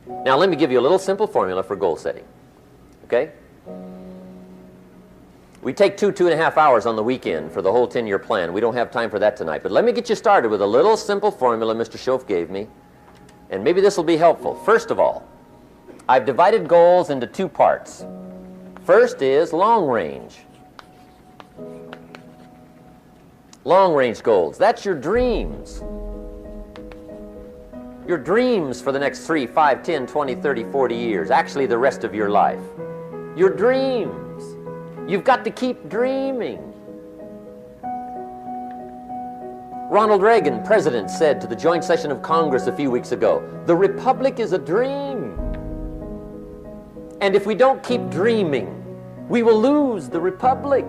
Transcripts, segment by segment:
Now let me give you a little simple formula for goal setting. Okay? We take 2.5 hours on the weekend for the whole 10-year plan. We don't have time for that tonight. But let me get you started with a little simple formula Mr. Schoaf gave me. And maybe this will be helpful. First of all, I've divided goals into 2 parts. First is long range. Long range goals. That's your dreams. Your dreams for the next 3, 5, 10, 20, 30, 40 years. Actually, the rest of your life. Your dreams. You've got to keep dreaming. Ronald Reagan, president, said to the joint session of Congress a few weeks ago, "The republic is a dream. And if we don't keep dreaming, we will lose the republic."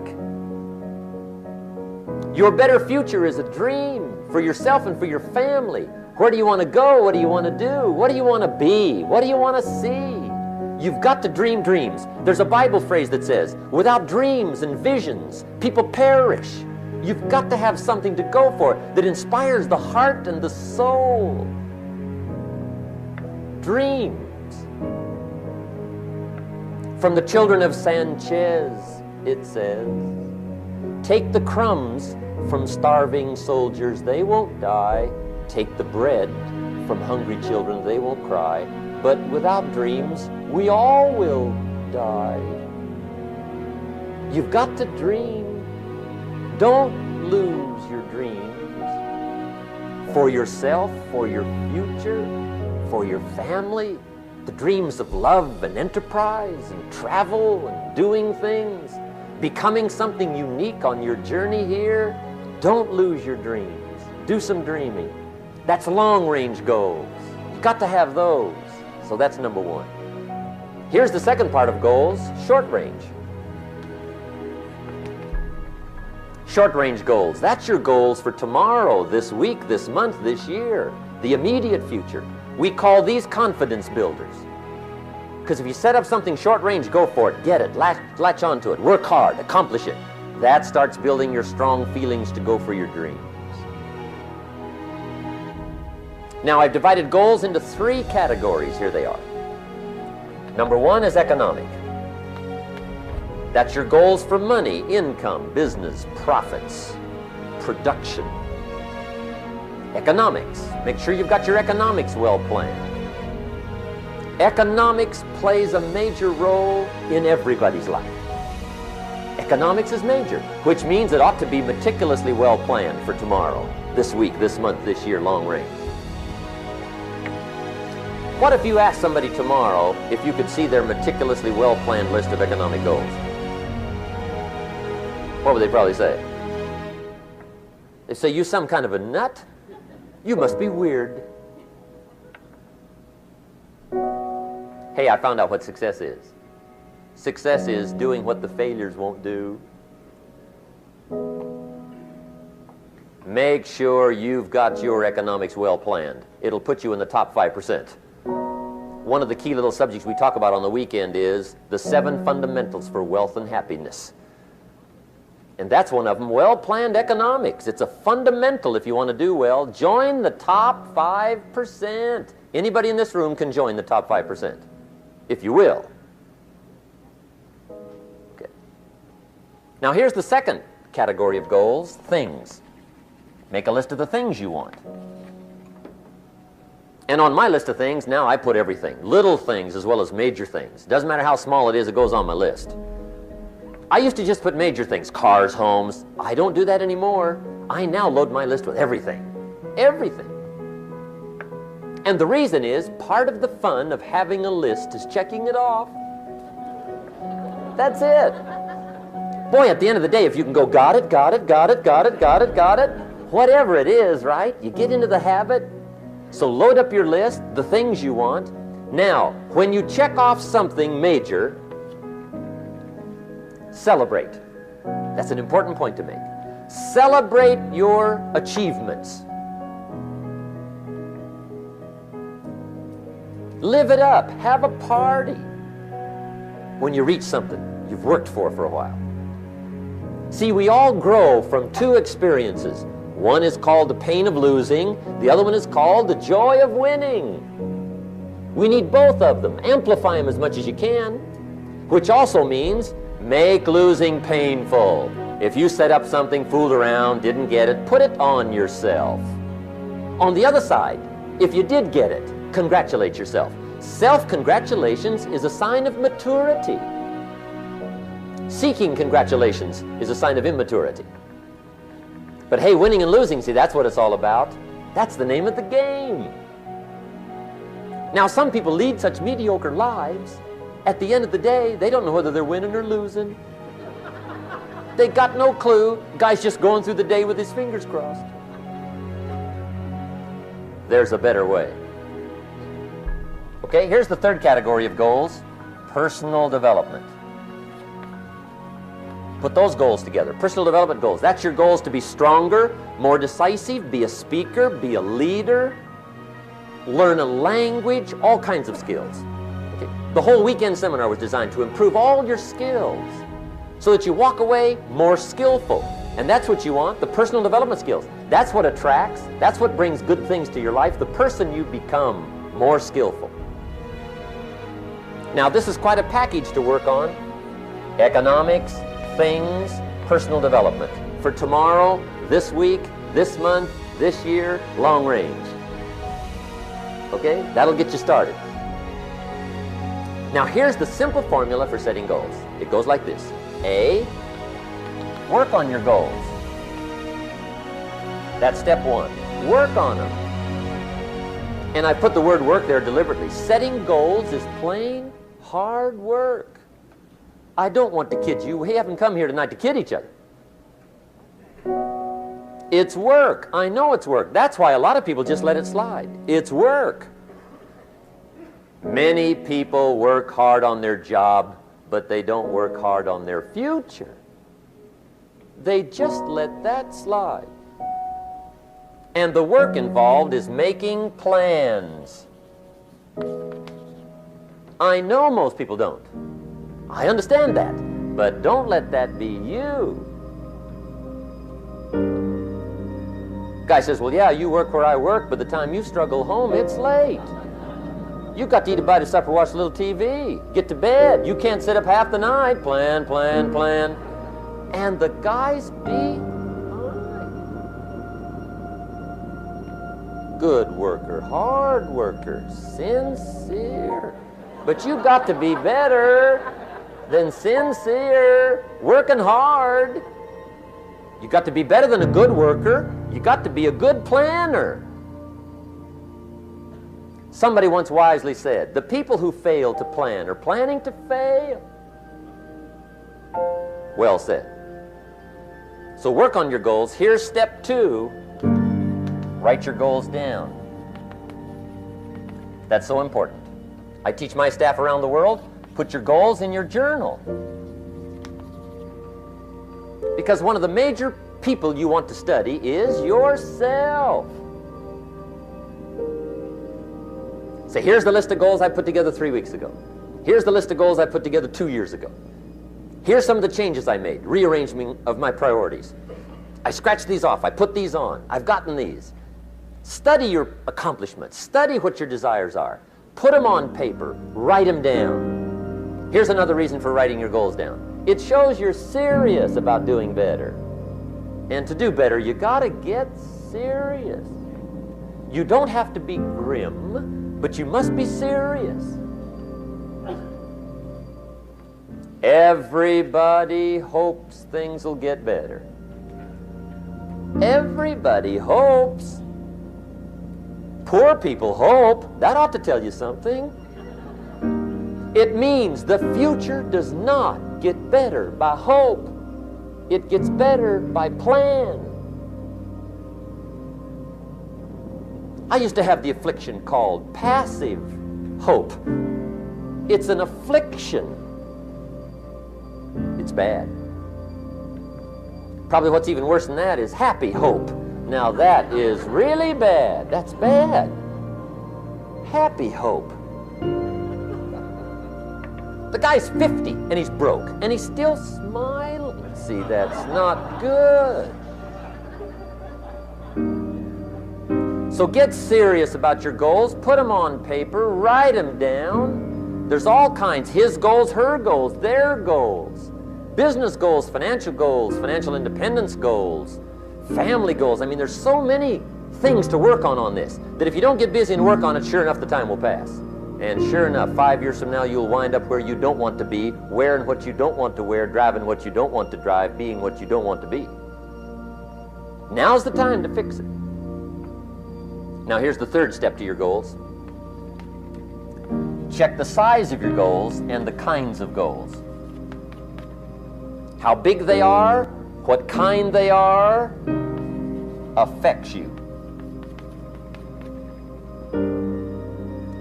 Your better future is a dream for yourself and for your family. Where do you want to go? What do you want to do? What do you want to be? What do you want to see? You've got to dream dreams. There's a Bible phrase that says, without dreams and visions, people perish. You've got to have something to go for that inspires the heart and the soul. Dreams. From the children of Sanchez, it says, take the crumbs from starving soldiers, they won't die. Take the bread from hungry children, they won't cry. But without dreams, we all will die. You've got to dream. Don't lose your dreams. For yourself, for your future, for your family. The dreams of love and enterprise and travel and doing things. Becoming something unique on your journey here. Don't lose your dreams. Do some dreaming. That's long-range goals. You've got to have those. So that's number 1. Here's the second part of goals, short range. Short range goals. That's your goals for tomorrow, this week, this month, this year, the immediate future. We call these confidence builders. Because if you set up something short range, go for it, get it, latch onto it, work hard, accomplish it. That starts building your strong feelings to go for your dreams. Now, I've divided goals into 3 categories. Here they are. Number 1 is economic. That's your goals for money, income, business, profits, production. Economics. Make sure you've got your economics well planned. Economics plays a major role in everybody's life. Economics is major, which means it ought to be meticulously well planned for tomorrow, this week, this month, this year, long range. What if you asked somebody tomorrow if you could see their meticulously well-planned list of economic goals? What would they probably say? They say, you some kind of a nut? You must be weird. Hey, I found out what success is. Success is doing what the failures won't do. Make sure you've got your economics well planned. It'll put you in the top 5%. One of the key little subjects we talk about on the weekend is the 7 fundamentals for wealth and happiness. And that's one of them, well-planned economics. It's a fundamental if you want to do well. Join the top 5%. Anybody in this room can join the top 5%, if you will. Okay. Now here's the second category of goals, things. Make a list of the things you want. And on my list of things, now I put everything. Little things as well as major things. Doesn't matter how small it is, it goes on my list. I used to just put major things, cars, homes. I don't do that anymore. I now load my list with everything. Everything. And the reason is, part of the fun of having a list is checking it off. That's it. Boy, at the end of the day, if you can go, got it, got it, got it, got it, got it, got it, whatever it is, right? You get into the habit. So load up your list, the things you want. Now, when you check off something major, celebrate. That's an important point to make. Celebrate your achievements. Live it up. Have a party when you reach something you've worked for a while. See, we all grow from 2 experiences. One is called the pain of losing. The other one is called the joy of winning. We need both of them. Amplify them as much as you can, which also means make losing painful. If you set up something, fooled around, didn't get it, put it on yourself. On the other side, if you did get it, congratulate yourself. Self-congratulations is a sign of maturity. Seeking congratulations is a sign of immaturity. But hey, winning and losing, see, that's what it's all about. That's the name of the game. Now, some people lead such mediocre lives, at the end of the day, they don't know whether they're winning or losing. They got no clue. Guy's just going through the day with his fingers crossed. There's a better way. Okay, here's the third category of goals: personal development. Put those goals together. Personal development goals. That's your goals to be stronger, more decisive, be a speaker, be a leader, learn a language, all kinds of skills. Okay. The whole weekend seminar was designed to improve all your skills so that you walk away more skillful. And that's what you want, the personal development skills. That's what attracts, that's what brings good things to your life, the person you become more skillful. Now, this is quite a package to work on. Economics, things, personal development. For tomorrow, this week, this month, this year, long range. Okay? That'll get you started. Now, here's the simple formula for setting goals. It goes like this. A, work on your goals. That's step one. Work on them. And I put the word work there deliberately. Setting goals is plain hard work. I don't want to kid you. We haven't come here tonight to kid each other. It's work. I know it's work. That's why a lot of people just let it slide. It's work. Many people work hard on their job, but they don't work hard on their future. They just let that slide. And the work involved is making plans. I know most people don't. I understand that. But don't let that be you. Guy says, well, yeah, you work where I work, but the time you struggle home, it's late. You've got to eat a bite of supper, watch a little TV, get to bed. You can't sit up half the night. Plan, plan, plan. And the guys behind. Good worker, hard worker, sincere. But you've got to be better than sincere, working hard. You've got to be better than a good worker. You've got to be a good planner. Somebody once wisely said, the people who fail to plan are planning to fail. Well said. So work on your goals. Here's step two. Write your goals down. That's so important. I teach my staff around the world, put your goals in your journal. Because one of the major people you want to study is yourself. Say, here's the list of goals I put together 3 weeks ago. Here's the list of goals I put together 2 years ago. Here's some of the changes I made, rearrangement of my priorities. I scratched these off, I put these on, I've gotten these. Study your accomplishments, study what your desires are. Put them on paper, write them down. Here's another reason for writing your goals down. It shows you're serious about doing better. And to do better, you gotta get serious. You don't have to be grim, but you must be serious. Everybody hopes things will get better. Everybody hopes. Poor people hope. That ought to tell you something. It means the future does not get better by hope. It gets better by plan. I used to have the affliction called passive hope. It's an affliction. It's bad. Probably what's even worse than that is happy hope. Now that is really bad. That's bad. Happy hope. The guy's 50 and he's broke and he's still smiling. See, that's not good. So get serious about your goals. Put them on paper. Write them down. There's all kinds. His goals, her goals, their goals. Business goals, financial independence goals, family goals. I mean, there's so many things to work on this that if you don't get busy and work on it, sure enough, the time will pass. And sure enough, 5 years from now, you'll wind up where you don't want to be, wearing what you don't want to wear, driving what you don't want to drive, being what you don't want to be. Now's the time to fix it. Now here's the third step to your goals. Check the size of your goals and the kinds of goals. How big they are, what kind they are, affects you.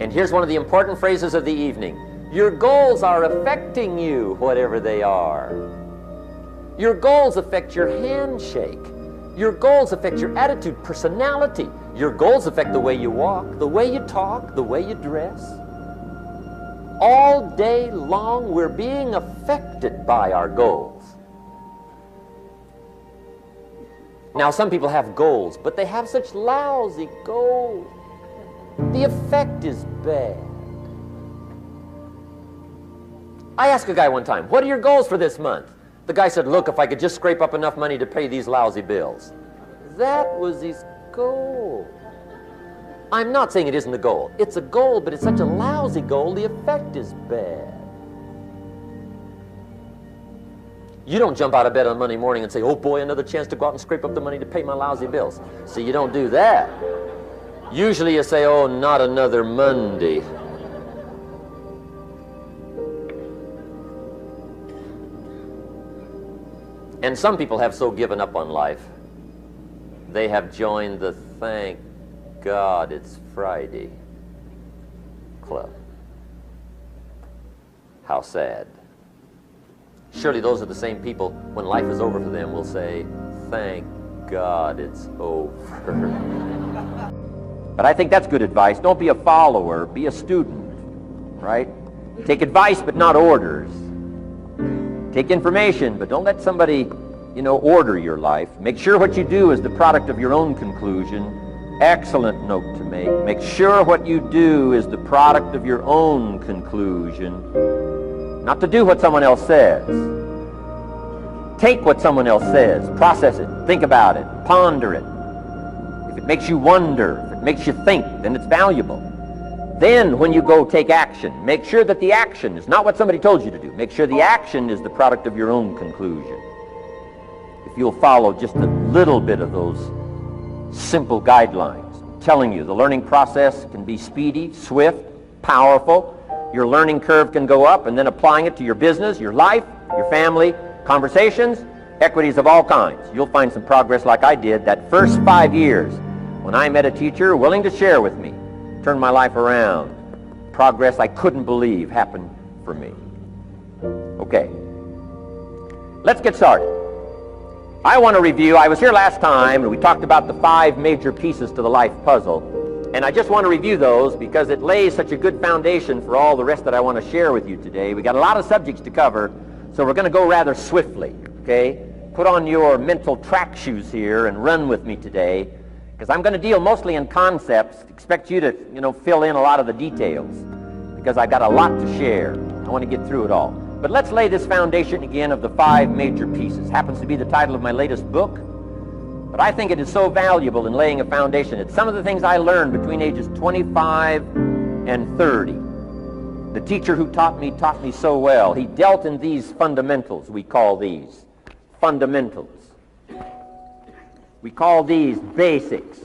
And here's one of the important phrases of the evening. Your goals are affecting you, whatever they are. Your goals affect your handshake. Your goals affect your attitude, personality. Your goals affect the way you walk, the way you talk, the way you dress. All day long, we're being affected by our goals. Now, some people have goals, but they have such lousy goals. The effect is bad. I asked a guy one time, what are your goals for this month? The guy said, look, if I could just scrape up enough money to pay these lousy bills. That was his goal. I'm not saying it isn't a goal. It's a goal, but it's such a lousy goal, the effect is bad. You don't jump out of bed on Monday morning and say, oh boy, another chance to go out and scrape up the money to pay my lousy bills. See, you don't do that. Usually you say, oh, not another Monday. And some people have so given up on life, they have joined the thank God it's Friday club. How sad. Surely those are the same people, when life is over for them, will say, thank God it's over. But I think that's good advice. Don't be a follower, be a student, right? Take advice, but not orders. Take information, but don't let somebody, order your life. Make sure what you do is the product of your own conclusion. Excellent note to make. Make sure what you do is the product of your own conclusion. Not to do what someone else says. Take what someone else says, process it, think about it, ponder it. If it makes you wonder, if it makes you think, then it's valuable. Then when you go take action, make sure that the action is not what somebody told you to do. Make sure the action is the product of your own conclusion. If you'll follow just a little bit of those simple guidelines, I'm telling you, the learning process can be speedy, swift, powerful. Your learning curve can go up, and then applying it to your business, your life, your family, conversations, equities of all kinds. You'll find some progress like I did that first 5 years when I met a teacher willing to share with me, turn my life around. Progress I couldn't believe happened for me. Okay, let's get started. I want to review, I was here last time and we talked about the 5 major pieces to the life puzzle. And I just want to review those because it lays such a good foundation for all the rest that I want to share with you today. We got a lot of subjects to cover, so we're going to go rather swiftly, okay? Put on your mental track shoes here and run with me today, because I'm going to deal mostly in concepts. Expect you to, fill in a lot of the details, because I've got a lot to share. I want to get through it all. But let's lay this foundation again of the 5 major pieces. Happens to be the title of my latest book. But I think it is so valuable in laying a foundation. It's some of the things I learned between ages 25 and 30. The teacher who taught me so well. He dealt in these fundamentals, we call these. Fundamentals. We call these basics.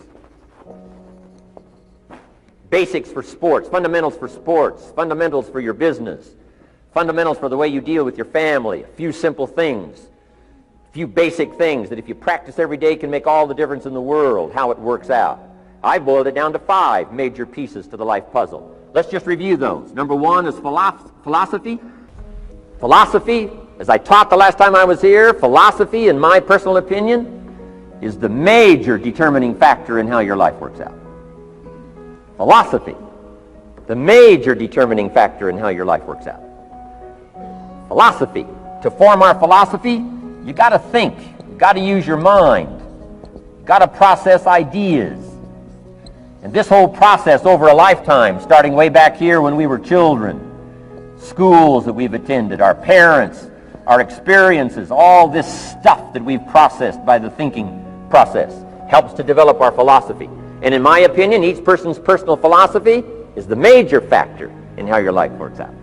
Basics for sports, fundamentals for sports, fundamentals for your business, fundamentals for the way you deal with your family, a few simple things. Few basic things that if you practice every day can make all the difference in the world, how it works out. I boiled it down to 5 major pieces to the life puzzle. Let's just review those. Number 1 is philosophy. Philosophy, as I taught the last time I was here, philosophy, in my personal opinion, is the major determining factor in how your life works out. Philosophy, the major determining factor in how your life works out. Philosophy. To form our philosophy, you got to think. You got to use your mind. You got to process ideas. And this whole process over a lifetime, starting way back here when we were children, schools that we've attended, our parents, our experiences, all this stuff that we've processed by the thinking process helps to develop our philosophy. And in my opinion, each person's personal philosophy is the major factor in how your life works out.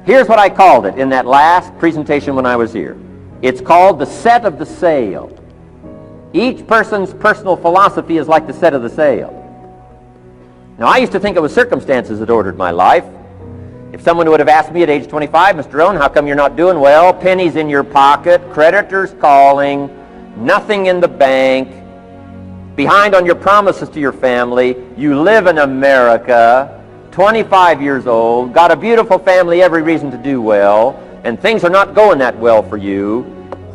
Here's what I called it in that last presentation when I was here. It's called the set of the sail. Each person's personal philosophy is like the set of the sail. Now, I used to think it was circumstances that ordered my life. If someone would have asked me at age 25, Mr. Rohn, how come you're not doing well? Pennies in your pocket, creditors calling, nothing in the bank, behind on your promises to your family, you live in America, 25 years old, got a beautiful family, every reason to do well, and things are not going that well for you.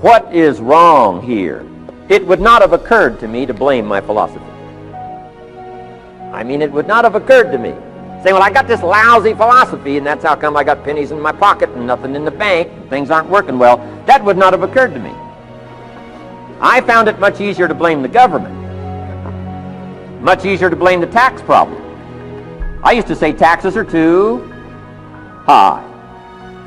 What is wrong here? It would not have occurred to me to blame my philosophy. I mean, it would not have occurred to me. Saying, well, I got this lousy philosophy, and that's how come I got pennies in my pocket and nothing in the bank, and things aren't working well. That would not have occurred to me. I found it much easier to blame the government. Much easier to blame the tax problem. I used to say taxes are too high.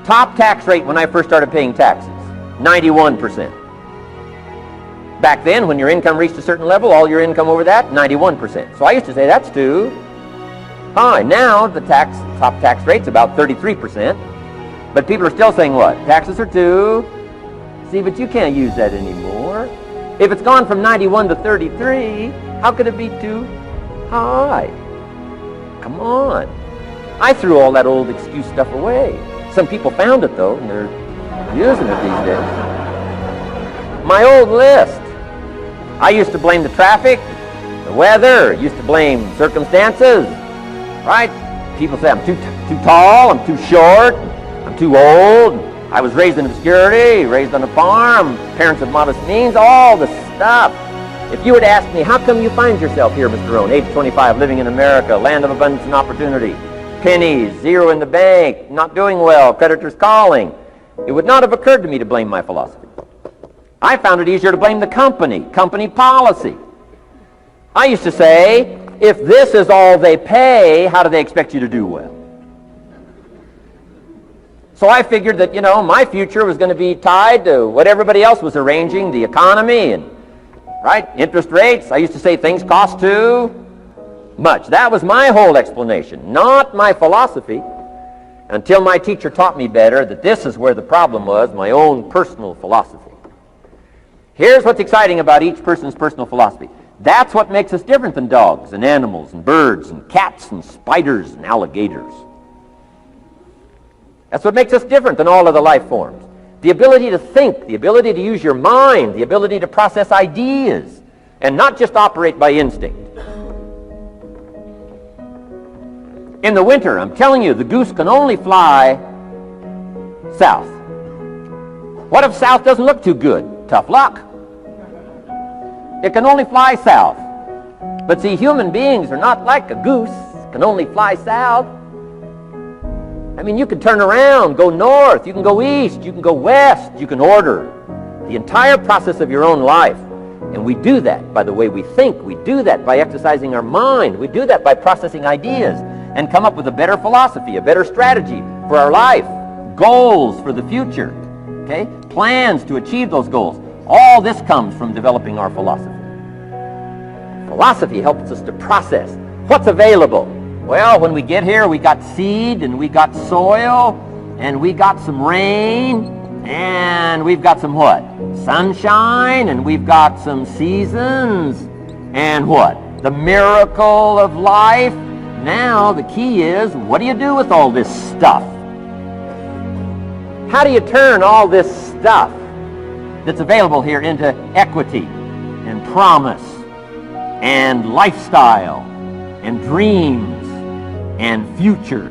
Top tax rate when I first started paying taxes, 91%. Back then, when your income reached a certain level, all your income over that, 91%. So I used to say that's too high. Now the top tax rate's about 33%. But people are still saying what? Taxes are too. See, but you can't use that anymore. If it's gone from 91 to 33, how could it be too high? Come on. I threw all that old excuse stuff away. Some people found it, though, and they're using it these days. My old list. I used to blame the traffic, the weather, used to blame circumstances, right? People say I'm too tall, I'm too short, I'm too old, I was raised in obscurity, raised on a farm, parents of modest means, all the stuff. If you were to ask me, how come you find yourself here, Mr. Rohn, age 25, living in America, land of abundance and opportunity, pennies, zero in the bank, not doing well, creditors calling, it would not have occurred to me to blame my philosophy. I found it easier to blame the company policy. I used to say, if this is all they pay, how do they expect you to do well? So I figured that, my future was going to be tied to what everybody else was arranging, the economy and, right, interest rates. I used to say things cost too much. That was my whole explanation, not my philosophy, until my teacher taught me better that this is where the problem was, my own personal philosophy. Here's what's exciting about each person's personal philosophy. That's what makes us different than dogs and animals and birds and cats and spiders and alligators. That's what makes us different than all of the life forms. The ability to think, the ability to use your mind, the ability to process ideas, and not just operate by instinct. In the winter, I'm telling you, the goose can only fly south. What if south doesn't look too good? Tough luck. It can only fly south. But see, human beings are not like a goose, can only fly south. I mean, you can turn around, go north, you can go east, you can go west, you can order the entire process of your own life. And we do that by the way we think. We do that by exercising our mind. We do that by processing ideas and come up with a better philosophy, a better strategy for our life, goals for the future, okay? Plans to achieve those goals. All this comes from developing our philosophy. Philosophy helps us to process what's available. Well, when we get here, we got seed, and we got soil, and we got some rain, and we've got some what? Sunshine, and we've got some seasons, and what? The miracle of life. Now, the key is, what do you do with all this stuff? How do you turn all this stuff that's available here into equity and promise and lifestyle and dreams and future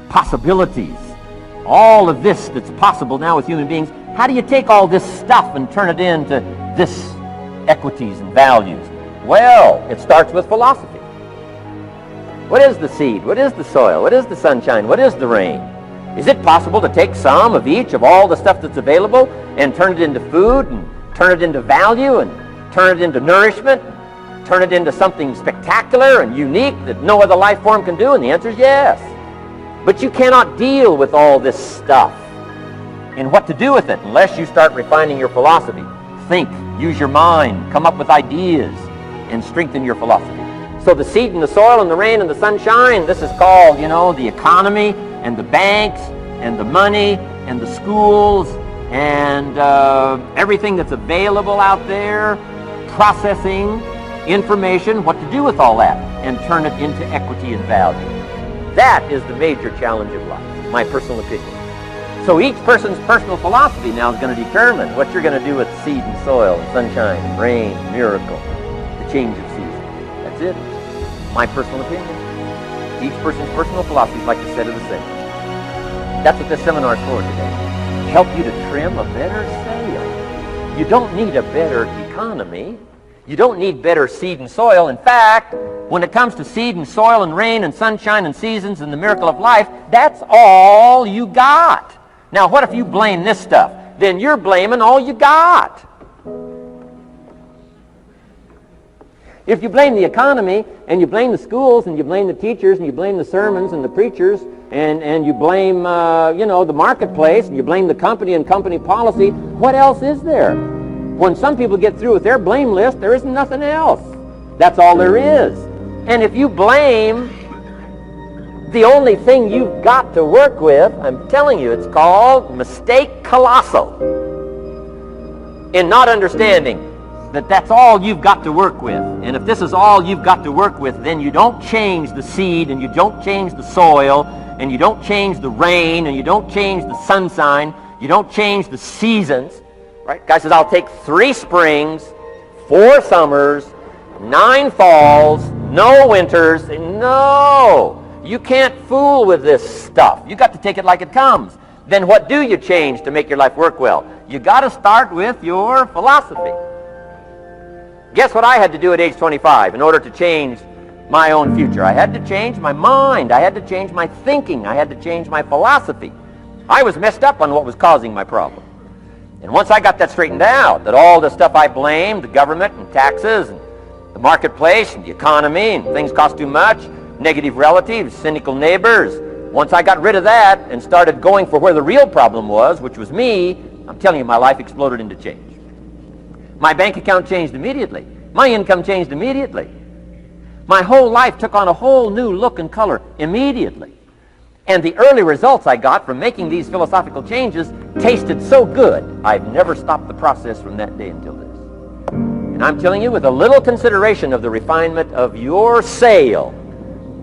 possibilities? All of this that's possible now with human beings, how do you take all this stuff and turn it into this equities and values? Well, it starts with philosophy. What is the seed? What is the soil? What is the sunshine? What is the rain? Is it possible to take some of each of all the stuff that's available and turn it into food and turn it into value and turn it into nourishment? turn it into something spectacular and unique that no other life form can do? And the answer is yes. But you cannot deal with all this stuff and what to do with it unless you start refining your philosophy. Think, use your mind, come up with ideas, and strengthen your philosophy. So the seed and the soil and the rain and the sunshine, this is called, the economy and the banks and the money and the schools and everything that's available out there, processing information, what to do with all that, and turn it into equity and value. That is the major challenge of life, my personal opinion. So each person's personal philosophy now is going to determine what you're going to do with seed and soil and sunshine and rain, miracle, the change of season. That's it. My personal opinion. Each person's personal philosophy is like the set of the same. That's what this seminar is for today. Help you to trim a better sail. You don't need a better economy. You don't need better seed and soil. In fact, when it comes to seed and soil and rain and sunshine and seasons and the miracle of life, that's all you got. Now, what if you blame this stuff? Then you're blaming all you got. If you blame the economy, and you blame the schools, and you blame the teachers, and you blame the sermons and the preachers, and you blame, the marketplace, and you blame the company and company policy, what else is there? When some people get through with their blame list, there isn't nothing else. That's all there is. And if you blame the only thing you've got to work with, I'm telling you, it's called mistake colossal. In not understanding that that's all you've got to work with. And if this is all you've got to work with, then you don't change the seed, and you don't change the soil, and you don't change the rain, and you don't change the sunshine, you don't change the seasons. Right? Guy says, I'll take 3 springs, 4 summers, 9 falls, no winters. No! You can't fool with this stuff. You got to take it like it comes. Then what do you change to make your life work well? You got to start with your philosophy. Guess what I had to do at age 25 in order to change my own future? I had to change my mind. I had to change my thinking. I had to change my philosophy. I was messed up on what was causing my problem. And once I got that straightened out, that all the stuff I blamed, the government and taxes and the marketplace and the economy and things cost too much, negative relatives, cynical neighbors, once I got rid of that and started going for where the real problem was, which was me, I'm telling you, my life exploded into change. My bank account changed immediately. My income changed immediately. My whole life took on a whole new look and color immediately. And the early results I got from making these philosophical changes tasted so good, I've never stopped the process from that day until this. And I'm telling you, with a little consideration of the refinement of your sail,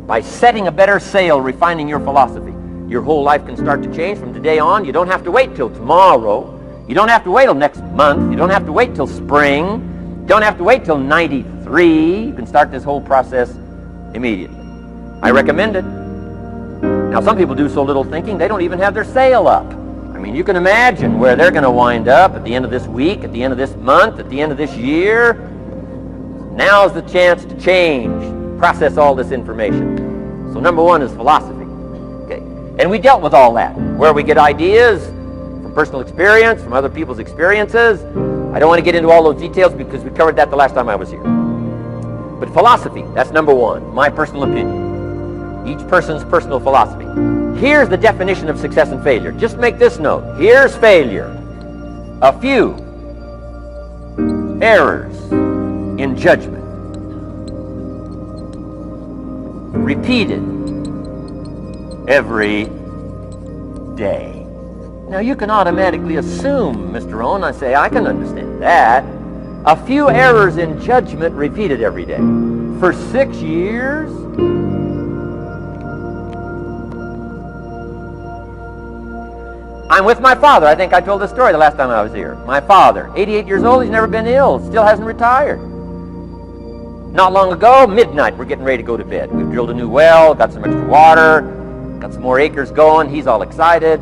by setting a better sail, refining your philosophy, your whole life can start to change from today on. You don't have to wait till tomorrow. You don't have to wait till next month. You don't have to wait till spring. You don't have to wait till 93. You can start this whole process immediately. I recommend it. Now, some people do so little thinking, they don't even have their sail up. I mean, you can imagine where they're going to wind up at the end of this week, at the end of this month, at the end of this year. Now's the chance to change, process all this information. So number 1 is philosophy. Okay? And we dealt with all that, where we get ideas from personal experience, from other people's experiences. I don't want to get into all those details because we covered that the last time I was here. But philosophy, that's number 1, my personal opinion. Each person's personal philosophy. Here's the definition of success and failure. Just make this note. Here's failure. A few errors in judgment, repeated every day. Now you can automatically assume, Mr. Owen, I say, I can understand that. A few errors in judgment repeated every day. For 6 years? I'm with my father. I think I told this story the last time I was here. My father, 88 years old, he's never been ill, still hasn't retired. Not long ago, midnight, we're getting ready to go to bed. We've drilled a new well, got some extra water, got some more acres going. He's all excited.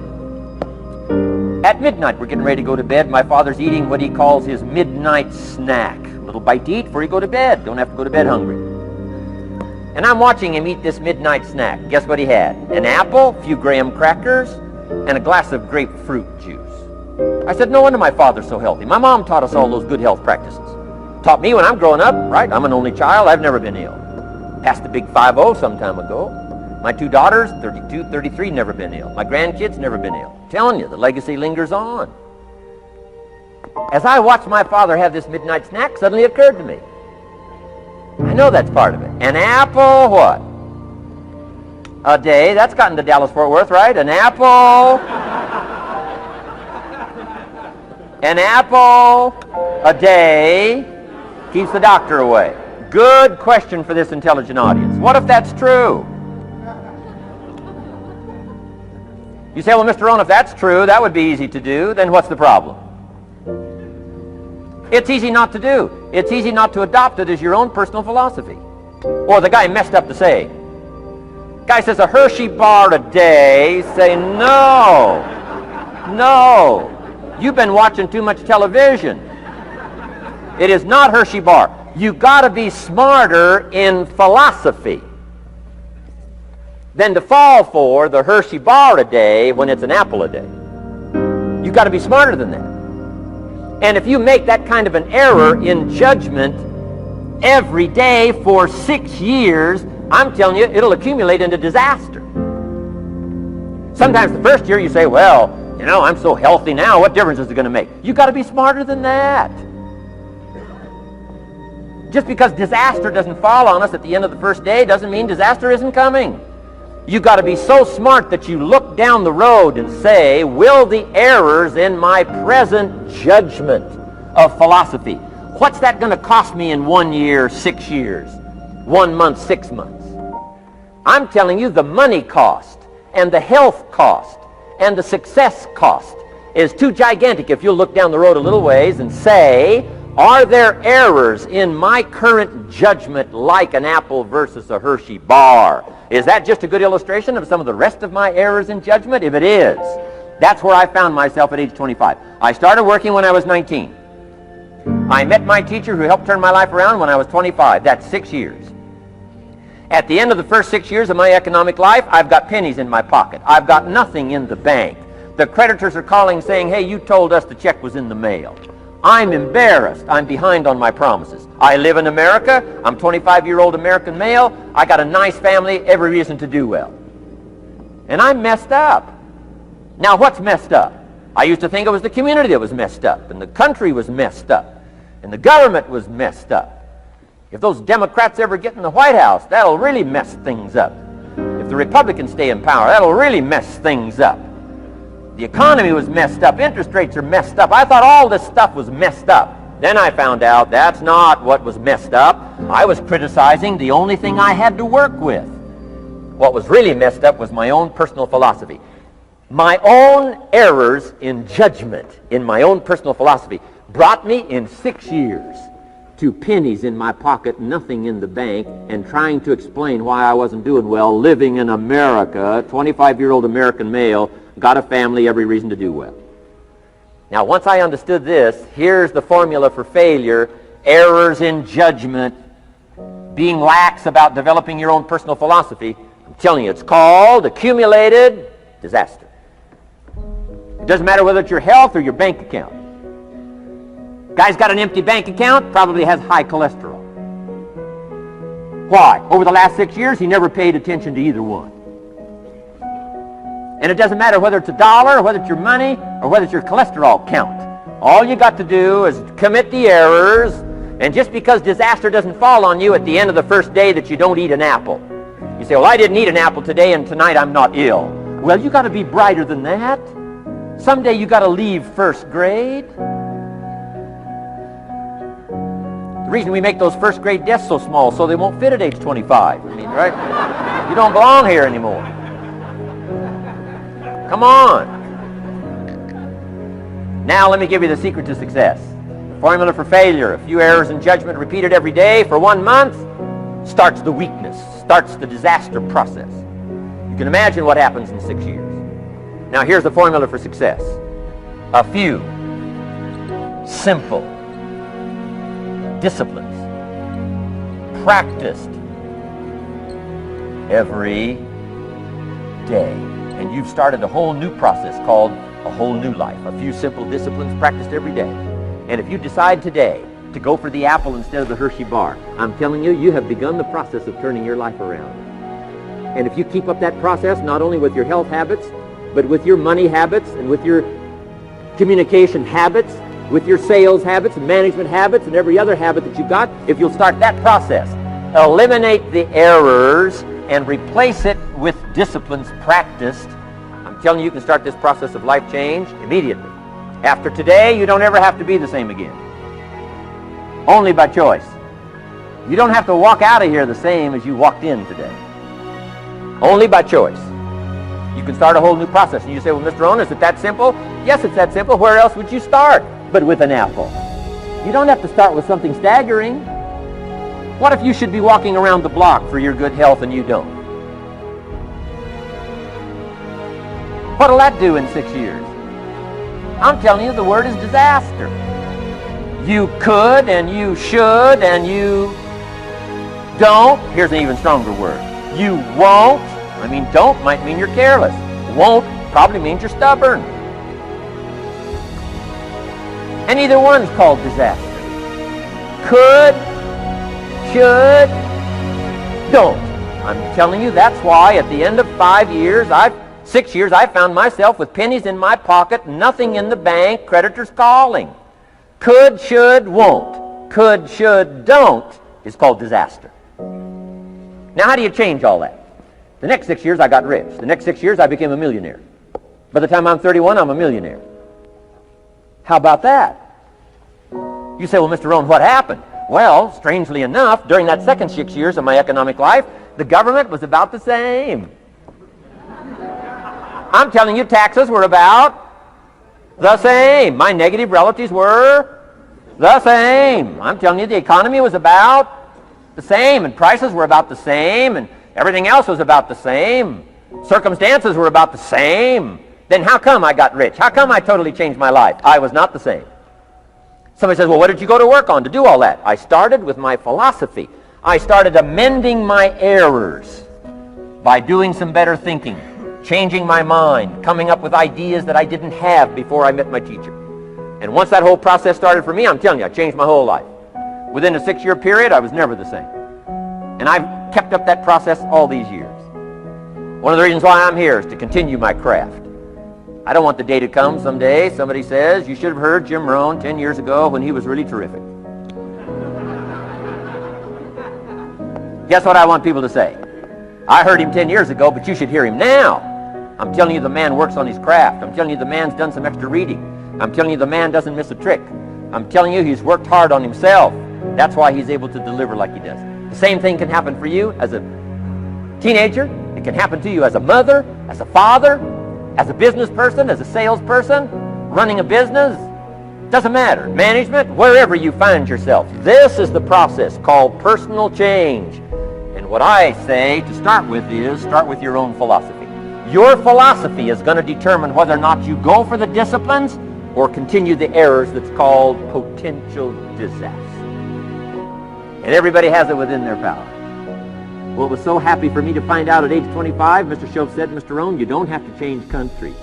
At midnight, we're getting ready to go to bed. My father's eating what he calls his midnight snack. A little bite to eat before you go to bed. Don't have to go to bed hungry. And I'm watching him eat this midnight snack. Guess what he had? An apple, a few graham crackers, and a glass of grapefruit juice. I said, no wonder my father's so healthy. My mom taught us all those good health practices. Taught me when I'm growing up, right? I'm an only child. I've never been ill. Passed the big 5-0 some time ago. My 2 daughters, 32, 33, never been ill. My grandkids, never been ill. I'm telling you, the legacy lingers on. As I watched my father have this midnight snack, suddenly it occurred to me. I know that's part of it. An apple, what? A day. That's gotten to Dallas-Fort Worth, right? An apple. An apple a day keeps the doctor away. Good question for this intelligent audience. What if that's true? You say, well, Mr. Rohn, if that's true, that would be easy to do. Then what's the problem? It's easy not to do. It's easy not to adopt it as your own personal philosophy. Or the guy messed up the saying. Guy says a Hershey bar a day. Say, no. No. You've been watching too much television. It is not Hershey bar. You got to be smarter in philosophy than to fall for the Hershey bar a day when it's an apple a day. You got to be smarter than that. And if you make that kind of an error in judgment every day for 6 years, I'm telling you, it'll accumulate into disaster. Sometimes the first year you say, well, you know, I'm so healthy now, what difference is it going to make? You got to be smarter than that. Just because disaster doesn't fall on us at the end of the first day doesn't mean disaster isn't coming. You got to be so smart that you look down the road and say, will the errors in my present judgment of philosophy, what's that going to cost me in 1 year, 6 years, 1 month, 6 months? I'm telling you, the money cost and the health cost and the success cost is too gigantic if you'll look down the road a little ways and say, are there errors in my current judgment like an apple versus a Hershey bar? Is that just a good illustration of some of the rest of my errors in judgment? If it is, that's where I found myself at age 25. I started working when I was 19. I met my teacher who helped turn my life around when I was 25. That's 6 years. At the end of the first 6 years of my economic life, I've got pennies in my pocket. I've got nothing in the bank. The creditors are calling saying, hey, you told us the check was in the mail. I'm embarrassed. I'm behind on my promises. I live in America. I'm 25-year-old American male. I got a nice family, every reason to do well. And I'm messed up. Now, what's messed up? I used to think it was the community that was messed up, and the country was messed up, and the government was messed up. If those Democrats ever get in the White House, that'll really mess things up. If the Republicans stay in power, that'll really mess things up. The economy was messed up. Interest rates are messed up. I thought all this stuff was messed up. Then I found out that's not what was messed up. I was criticizing the only thing I had to work with. What was really messed up was my own personal philosophy. My own errors in judgment in my own personal philosophy brought me in 6 years to pennies in my pocket, nothing in the bank, and trying to explain why I wasn't doing well living in America, 25-year-old American male, got a family, every reason to do well. Now, once I understood this, here's the formula for failure: errors in judgment, being lax about developing your own personal philosophy. I'm telling you, it's called accumulated disaster. It doesn't matter whether it's your health or your bank account. Guy's got an empty bank account, probably has high cholesterol. Why? Over the last 6 years, he never paid attention to either one. And it doesn't matter whether it's a dollar, or whether it's your money, or whether it's your cholesterol count. All you got to do is commit the errors, and just because disaster doesn't fall on you at the end of the first day that you don't eat an apple. You say, well, I didn't eat an apple today, and tonight I'm not ill. Well, you got to be brighter than that. Someday you got to leave first grade. The reason we make those first grade desks so small so they won't fit at age 25. I mean, right? You don't belong here anymore. Come on. Now let me give you the secret to success. Formula for failure: a few errors in judgment repeated every day for 1 month starts the weakness, starts the disaster process. You can imagine what happens in 6 years. Now here's the formula for success: a few simple disciplines practiced every day. And you've started a whole new process called a whole new life. A few simple disciplines practiced every day. And if you decide today to go for the apple instead of the Hershey bar. I'm telling you, you have begun the process of turning your life around. And if you keep up that process, not only with your health habits, but with your money habits and with your communication habits, with your sales habits and management habits and every other habit that you've got, if you'll start that process, eliminate the errors and replace it with disciplines practiced, I'm telling you, you can start this process of life change immediately. After today, you don't ever have to be the same again. Only by choice. You don't have to walk out of here the same as you walked in today. Only by choice. You can start a whole new process. And you say, well, Mr. Rohn, is it that simple? Yes, it's that simple. Where else would you start but with an apple? You don't have to start with something staggering. What if you should be walking around the block for your good health and you don't? What'll that do in 6 years? I'm telling you, the word is disaster. You could and you should and you don't. Here's an even stronger word. You won't. I mean, don't might mean you're careless. Won't probably means you're stubborn. And either one's called disaster. Could, should, don't. I'm telling you, that's why at the end of 6 years, I found myself with pennies in my pocket, nothing in the bank, creditors calling. Could, should, won't. Could, should, don't is called disaster. Now, how do you change all that? The next 6 years, I got rich. The next 6 years, I became a millionaire. By the time I'm 31, I'm a millionaire. How about that? You say, well, Mr. Rohn, what happened? Well, strangely enough, during that second 6 years of my economic life, the government was about the same. I'm telling you, taxes were about the same. My negative relatives were the same. I'm telling you, the economy was about the same, and prices were about the same, and everything else was about the same. Circumstances were about the same. Then how come I got rich? How come I totally changed my life? I was not the same. Somebody says, well, what did you go to work on to do all that? I started with my philosophy. I started amending my errors by doing some better thinking, changing my mind, coming up with ideas that I didn't have before I met my teacher. And once that whole process started for me, I'm telling you, I changed my whole life. Within a 6-year period, I was never the same. And I've kept up that process all these years. One of the reasons why I'm here is to continue my craft. I don't want the day to come someday somebody says, you should have heard Jim Rohn 10 years ago when he was really terrific. Guess what I want people to say? I heard him 10 years ago, but you should hear him now. I'm telling you, the man works on his craft. I'm telling you, the man's done some extra reading. I'm telling you, the man doesn't miss a trick. I'm telling you, he's worked hard on himself. That's why he's able to deliver like he does. The same thing can happen for you as a teenager. It can happen to you as a mother, as a father, as a business person, as a salesperson, running a business. Doesn't matter. Management, wherever you find yourself. This is the process called personal change. And what I say to start with is, start with your own philosophy. Your philosophy is going to determine whether or not you go for the disciplines or continue the errors that's called potential disaster. And everybody has it within their power. Well, it was so happy for me to find out at age 25, Mr. Shoaff said, Mr. Rohn, you don't have to change countries.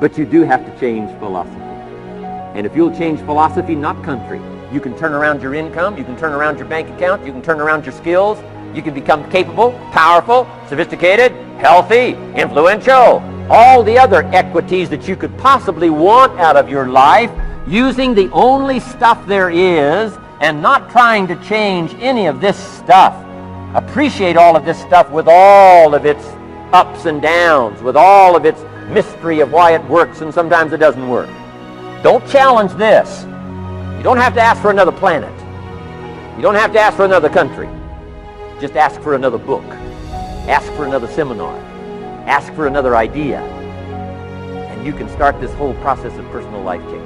But you do have to change philosophy. And if you'll change philosophy, not country, you can turn around your income, you can turn around your bank account, you can turn around your skills, you can become capable, powerful, sophisticated, healthy, influential, all the other equities that you could possibly want out of your life, using the only stuff there is and not trying to change any of this stuff. Appreciate all of this stuff with all of its ups and downs, with all of its mystery of why it works and sometimes it doesn't work. Don't challenge this. You don't have to ask for another planet. You don't have to ask for another country. Just ask for another book. Ask for another seminar. Ask for another idea. And you can start this whole process of personal life change.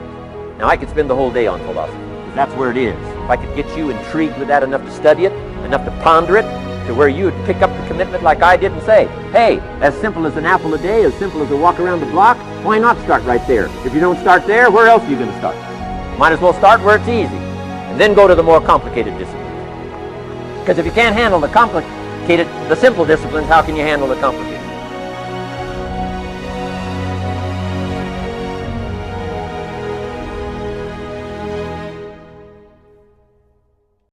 Now, I could spend the whole day on philosophy, because that's where it is. If I could get you intrigued with that enough to study it, enough to ponder it, to where you would pick up the commitment like I did and say, hey, as simple as an apple a day, as simple as a walk around the block, why not start right there? If you don't start there, where else are you going to start? Might as well start where it's easy, and then go to the more complicated disciplines. Because if you can't handle the simple disciplines, how can you handle the complicated?